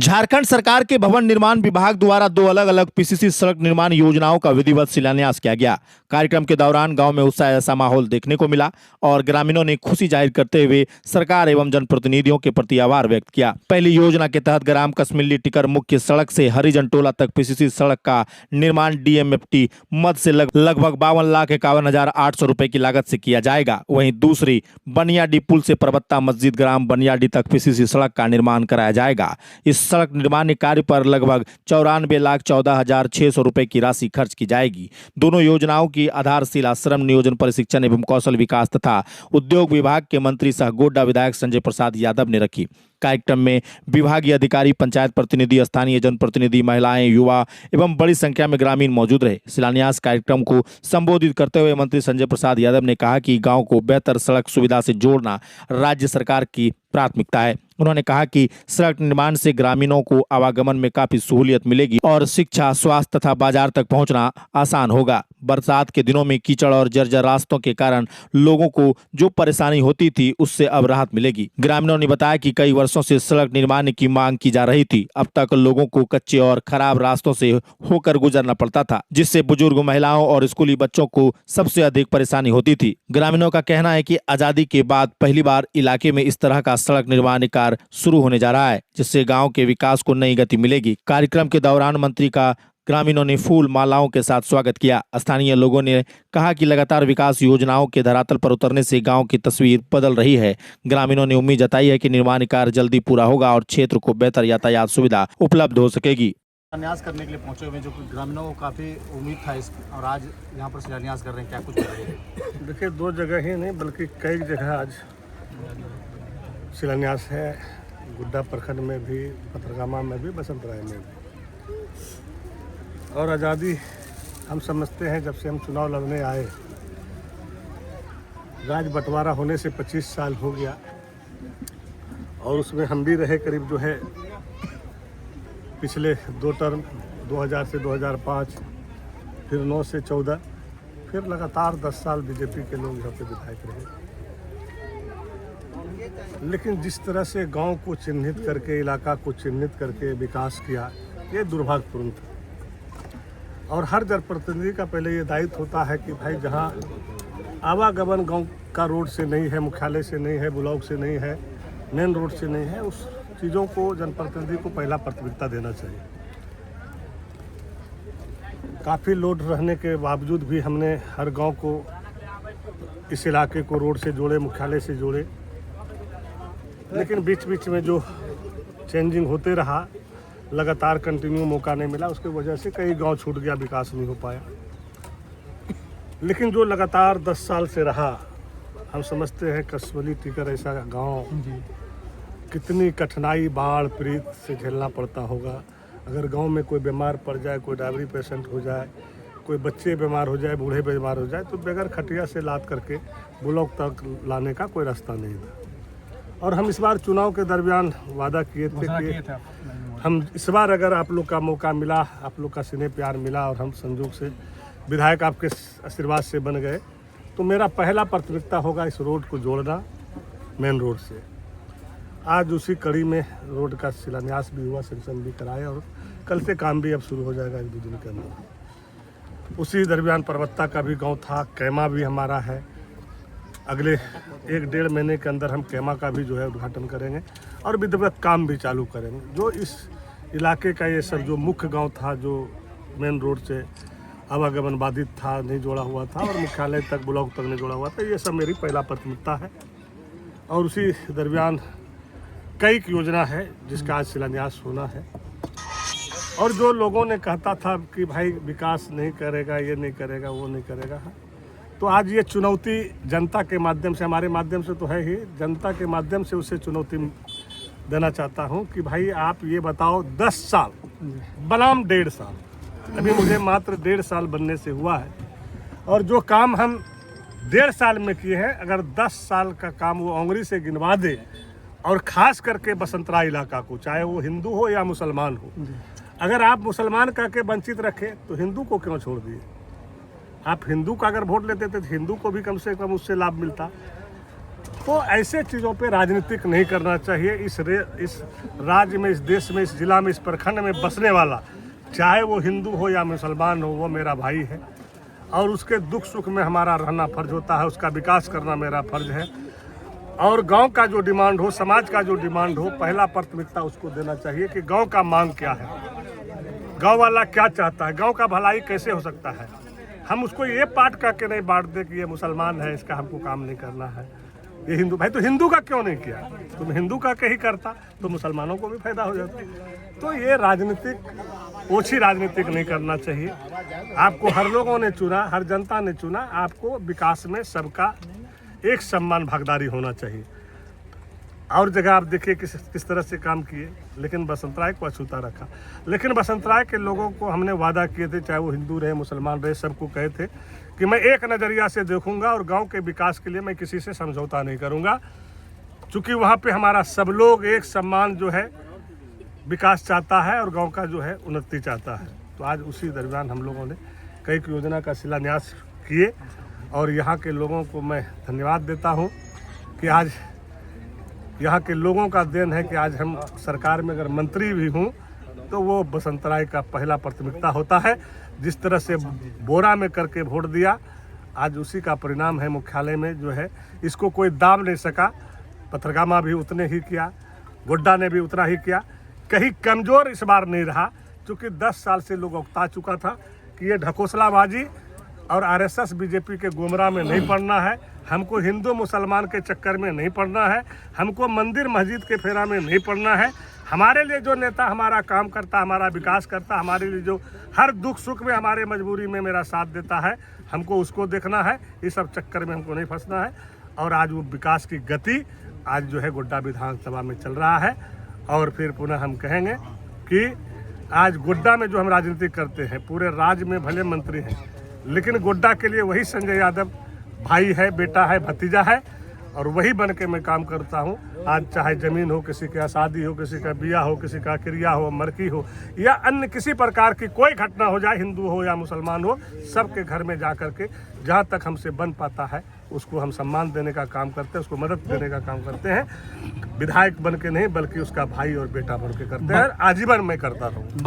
झारखंड सरकार के भवन निर्माण विभाग द्वारा दो अलग अलग पीसीसी सड़क निर्माण योजनाओं का विधिवत शिलान्यास किया गया। कार्यक्रम के दौरान गांव में उत्साह ऐसा माहौल देखने को मिला और ग्रामीणों ने खुशी जाहिर करते हुए सरकार एवं जनप्रतिनिधियों के प्रति आभार व्यक्त किया। पहली योजना के तहत ग्राम कसमिल्ली टिकर मुख्य सड़क से हरिजन टोला तक पीसीसी सड़क का निर्माण डीएमएफटी मद से लगभग 52,51,800 रुपए की लागत से किया जाएगा। वहीं दूसरी बनियाडी पुल से परबत्ता मस्जिद ग्राम बनियाडी तक पीसीसी सड़क का निर्माण कराया जाएगा। इस सड़क निर्माण कार्य पर लगभग 94,14,600 रुपए की राशि खर्च की जाएगी। दोनों योजनाओं की आधारशिला श्रम नियोजन प्रशिक्षण एवं कौशल विकास तथा उद्योग विभाग के मंत्री सह गोड्डा विधायक संजय प्रसाद यादव ने रखी। कार्यक्रम में विभागीय अधिकारी, पंचायत प्रतिनिधि, स्थानीय जनप्रतिनिधि, महिलाएं, युवा एवं बड़ी संख्या में ग्रामीण मौजूद रहे। शिलान्यास कार्यक्रम को संबोधित करते हुए मंत्री संजय प्रसाद यादव ने कहा कि गांव को बेहतर सड़क सुविधा से जोड़ना राज्य सरकार की प्राथमिकता है। उन्होंने कहा कि सड़क निर्माण से ग्रामीणों को आवागमन में काफी सहूलियत मिलेगी और शिक्षा, स्वास्थ्य तथा बाजार तक पहुंचना आसान होगा। बरसात के दिनों में कीचड़ और जर्जर रास्तों के कारण लोगों को जो परेशानी होती थी उससे अब राहत मिलेगी। ग्रामीणों ने बताया कि कई वर्षों से सड़क निर्माण की मांग की जा रही थी। अब तक लोगों को कच्चे और खराब रास्तों से होकर गुजरना पड़ता था, जिससे बुजुर्ग, महिलाओं और स्कूली बच्चों को सबसे अधिक परेशानी होती थी। ग्रामीणों का कहना है कि आजादी के बाद पहली बार इलाके में इस तरह का सड़क निर्माण कार्य शुरू होने जा रहा है, जिससे गांव के विकास को नई गति मिलेगी। कार्यक्रम के दौरान मंत्री का ग्रामीणों ने फूल मालाओं के साथ स्वागत किया। स्थानीय लोगों ने कहा कि लगातार विकास योजनाओं के धरातल पर उतरने से गांव की तस्वीर बदल रही है। ग्रामीणों ने उम्मीद जताई है कि निर्माण कार्य जल्दी पूरा होगा और क्षेत्र को बेहतर यातायात सुविधा उपलब्ध हो सकेगी। शिलान्यास करने के लिए पहुंचे हुए जो ग्रामीणों को काफ़ी उम्मीद था और आज यहाँ पर शिलान्यास कर रहे हैं, क्या कुछ कर रहे हैं? देखिए, दो जगह ही नहीं बल्कि कई जगह आज शिलान्यास है। गुड्डा प्रखंड में भी, पथरगामा में भी, बसंत राय में भी। और आज़ादी हम समझते हैं जब से हम चुनाव लड़ने आए, राज बंटवारा होने से 25 साल हो गया और उसमें हम भी रहे करीब जो है पिछले 2 टर्म 2000 से 2005, फिर 9 से 14, फिर लगातार 10 साल बीजेपी के लोग यहाँ पे विधायक रहे। लेकिन जिस तरह से गांव को चिन्हित करके, इलाका को चिन्हित करके विकास किया, ये दुर्भाग्यपूर्ण था। और हर जनप्रतिनिधि का पहले ये दायित्व होता है कि भाई जहां आवागमन गांव का रोड से नहीं है, मुख्यालय से नहीं है, ब्लॉक से नहीं है, मेन रोड से नहीं है, उस चीज़ों को जनप्रतिनिधि को पहला प्राथमिकता देना चाहिए। काफ़ी लोड रहने के बावजूद भी हमने हर गांव को, इस इलाके को रोड से जोड़े, मुख्यालय से जोड़े। लेकिन बीच बीच में जो चेंजिंग होते रहा, लगातार कंटिन्यू मौका नहीं मिला, उसकी वजह से कई गांव छूट गया, विकास नहीं हो पाया। लेकिन जो लगातार 10 साल से रहा, हम समझते हैं कसमिल्ली टिकर ऐसा गांव कितनी कठिनाई, बाढ़ पीड़ित से झेलना पड़ता होगा। अगर गांव में कोई बीमार पड़ जाए, कोई डायबिटी पेशेंट हो जाए, कोई बच्चे बीमार हो जाए, बूढ़े बीमार हो जाए, तो बगैर खटिया से लाद करके ब्लॉक तक लाने का कोई रास्ता नहीं था। और हम इस बार चुनाव के दरमियान वादा किए थे कि हम इस बार अगर आप लोग का मौका मिला, आप लोग का स्नेह प्यार मिला और हम संजोग से विधायक आपके आशीर्वाद से बन गए, तो मेरा पहला प्राथमिकता होगा इस रोड को जोड़ना मेन रोड से। आज उसी कड़ी में रोड का शिलान्यास भी हुआ, सेंक्शन भी कराए और कल से काम भी अब शुरू हो जाएगा 1-2 दिन के अंदर। उसी दरमियान परबत्ता का भी गाँव था, कैमा भी हमारा है। अगले 1-1.5 महीने के अंदर हम कैमा का भी जो है उद्घाटन करेंगे और विधिवत काम भी चालू करेंगे। जो इस इलाके का ये सब जो मुख्य गांव था, जो मेन रोड से आवागमन बाधित था, नहीं जोड़ा हुआ था और मुख्यालय तक, ब्लॉक तक नहीं जोड़ा हुआ था, ये सब मेरी पहला प्राथमिकता है। और उसी दरमियान कई योजना है जिसका आज शिलान्यास होना है। और जो लोगों ने कहता था कि भाई विकास नहीं करेगा, ये नहीं करेगा, वो नहीं करेगा, तो आज ये चुनौती जनता के माध्यम से, हमारे माध्यम से तो है ही, जनता के माध्यम से उसे चुनौती देना चाहता हूं कि भाई आप ये बताओ, 10 साल बनाम 1.5 साल, अभी मुझे मात्र 1.5 साल बनने से हुआ है, और जो काम हम 1.5 साल में किए हैं, अगर 10 साल का काम वो उंगली से गिनवा दे, और ख़ास करके बसंतरा इलाका को, चाहे वो हिंदू हो या मुसलमान हो, अगर आप मुसलमान करके वंचित रखें तो हिंदू को क्यों छोड़ दिए? आप हिंदू का अगर वोट लेते थे तो हिंदू को भी कम से कम उससे लाभ मिलता। तो तो ऐसे चीज़ों पे राजनीतिक नहीं करना चाहिए। इस राज्य में, इस देश में, इस जिला में, इस प्रखंड में बसने वाला, चाहे वो हिंदू हो या मुसलमान हो, वो मेरा भाई है और उसके दुख सुख में हमारा रहना फर्ज होता है, उसका विकास करना मेरा फर्ज है। और गांव का जो डिमांड हो, समाज का जो डिमांड हो, पहला प्राथमिकता उसको देना चाहिए कि गांव का मांग क्या है, गांव वाला क्या चाहता है, गांव का भलाई कैसे हो सकता है। हम उसको ये पाठ करके नहीं बांट दे कि ये मुसलमान है, इसका हमको काम नहीं करना है, ये हिंदू। भाई तो हिंदू का क्यों नहीं किया? तुम हिंदू का कहीं करता तो मुसलमानों को भी फायदा हो जाता। तो ये राजनीतिक, ओछी राजनीतिक नहीं करना चाहिए। आपको हर लोगों ने चुना, हर जनता ने चुना, आपको विकास में सबका एक समान भागीदारी होना चाहिए। और जगह आप देखिए किस तरह से काम किए, लेकिन बसंत राय को अछूता रखा। लेकिन बसंत राय के लोगों को हमने वादा किए थे, चाहे वो हिंदू रहे, मुसलमान रहे, सबको कहे थे कि मैं एक नज़रिया से देखूंगा और गांव के विकास के लिए मैं किसी से समझौता नहीं करूंगा, क्योंकि वहाँ पे हमारा सब लोग एक सम्मान जो है विकास चाहता है और गांव का जो है उन्नति चाहता है। तो आज उसी दरमियान हम लोगों ने कई योजना का शिलान्यास किए और यहाँ के लोगों को मैं धन्यवाद देता हूँ कि आज यहाँ के लोगों का देन है कि आज हम सरकार में अगर मंत्री भी हूँ तो वो बसंत राय का पहला प्राथमिकता होता है। जिस तरह से बोरा में करके वोट दिया, आज उसी का परिणाम है। मुख्यालय में जो है इसको कोई दाम नहीं सका। पथरगामा भी उतने ही किया, गोड्डा ने भी उतना ही किया, कहीं कमज़ोर इस बार नहीं रहा, क्योंकि 10 साल से लोग उकता चुका था कि ये ढकोसलाबाजी और आरएसएस बीजेपी के गुमराह में नहीं पड़ना है, हमको हिंदू मुसलमान के चक्कर में नहीं पड़ना है, हमको मंदिर मस्जिद के फेरा में नहीं पड़ना है। हमारे लिए जो नेता हमारा काम करता, हमारा विकास करता, हमारे लिए जो हर दुख सुख में, हमारे मजबूरी में मेरा साथ देता है, हमको उसको देखना है। इस सब चक्कर में हमको नहीं फंसना है। और आज वो विकास की गति आज जो है गोड्डा विधानसभा में चल रहा है। और फिर पुनः हम कहेंगे कि आज गोड्डा में जो हम राजनीति करते हैं, पूरे राज्य में भले मंत्री हैं, लेकिन गोड्डा के लिए वही संजय यादव भाई है, बेटा है, भतीजा है और वही बन के मैं काम करता हूँ। आज चाहे ज़मीन हो, किसी का शादी हो, किसी का ब्याह हो, किसी का क्रिया हो, मरकी हो या अन्य किसी प्रकार की कोई घटना हो जाए, हिंदू हो या मुसलमान हो, सबके घर में जा कर के जहाँ तक हमसे बन पाता है उसको हम सम्मान देने का काम करते हैं, उसको मदद देने का काम करते हैं। विधायक बन के नहीं, बल्कि उसका भाई और बेटा बन के करते हैं। आजीवन मैं करता रहूँ।